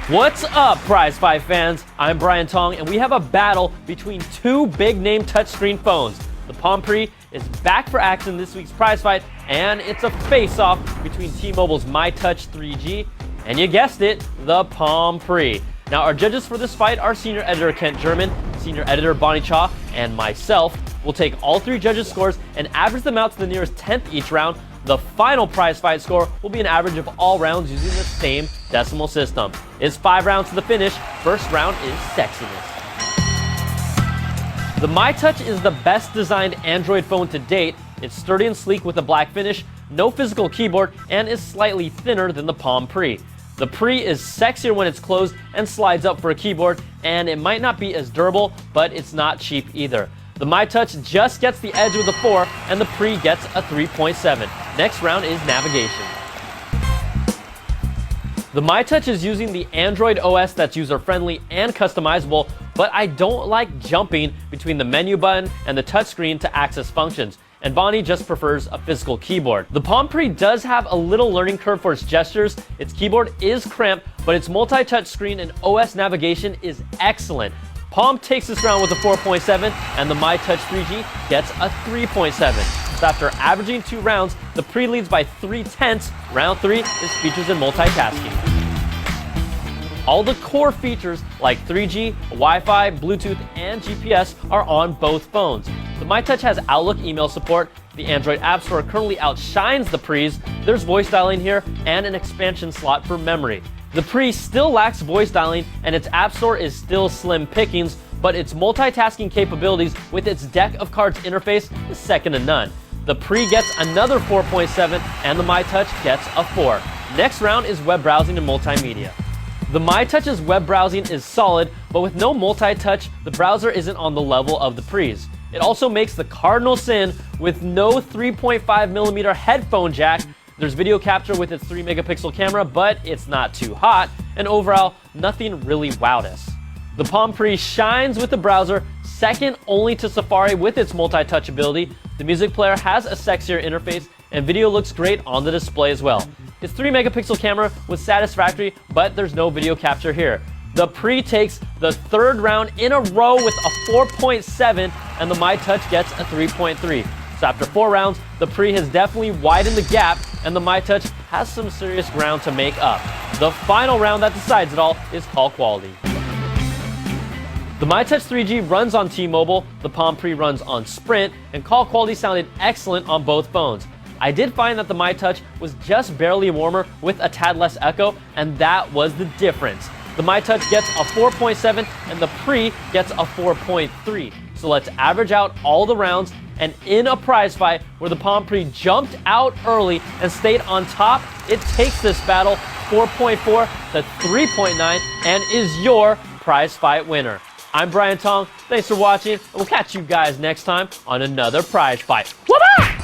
What's up, Prizefight fans? I'm Brian Tong, and we have a battle between two big-name touchscreen phones. The Palm Pre is back for action this week's Prizefight, and it's a face-off between T-Mobile's myTouch 3G and, you guessed it, the Palm Pre. Now, our judges for this fight are senior editor Kent German, senior editor Bonnie Cha, and myself. We'll take all three judges' scores and average them out to the nearest 10th each round. The final Prizefight score will be an average of all rounds using the same decimal system. It's 5 rounds to the finish. First round is sexiness. The myTouch is the best designed Android phone to date. It's sturdy and sleek with a black finish, no physical keyboard, and is slightly thinner than the Palm Pre. The Pre is sexier when it's closed and slides up for a keyboard, and it might not be as durable, but it's not cheap either. The myTouch just gets the edge with a 4, and the Pre gets a 3.7. Next round is navigation. The myTouch is using the Android OS that's user-friendly and customizable, but I don't like jumping between the menu button and the touchscreen to access functions, and Bonnie just prefers a physical keyboard. The Palm Pre does have a little learning curve for its gestures. Its keyboard is cramped, but its multi-touch screen and OS navigation is excellent. Palm takes this round with a 4.7, and the myTouch 3G gets a 3.7. So after averaging 2 rounds, the Pre leads by 3/10. Round 3 is features and multitasking. All the core features like 3G, Wi-Fi, Bluetooth, and GPS are on both phones. The myTouch has Outlook email support. The Android App Store currently outshines the Pre's. There's voice dialing here and an expansion slot for memory. The Pre still lacks voice dialing, and its App Store is still slim pickings, but its multitasking capabilities with its deck of cards interface is second to none. The Pre gets another 4.7, and the myTouch gets a 4. Next round is web browsing and multimedia. The myTouch's web browsing is solid, but with no multi-touch, the browser isn't on the level of the Pre's. It also makes the cardinal sin with no 3.5mm headphone jack. There's video capture with its 3-megapixel camera, but it's not too hot, and overall, nothing really wowed us. The Palm Pre shines with the browser, second only to Safari with its multi-touch ability. The music player has a sexier interface, and video looks great on the display as well. Its 3-megapixel camera was satisfactory, but there's no video capture here. The Pre takes the 3rd round in a row with a 4.7, and the myTouch gets a 3.3. So after 4 rounds, the Pre has definitely widened the gap, and the myTouch has some serious ground to make up. The final round that decides it all is call quality. The myTouch 3G runs on T-Mobile, the Palm Pre runs on Sprint, and call quality sounded excellent on both phones. I did find that the myTouch was just barely warmer with a tad less echo, and that was the difference. The myTouch gets a 4.7, and the Pre gets a 4.3. So let's average out all the rounds, and in a prize fight where the Palm Pre jumped out early and stayed on top, it takes this battle 4.4 to 3.9 and is your prize fight winner. I'm Brian Tong. Thanks for watching, and we'll catch you guys next time on another prize fight. What up?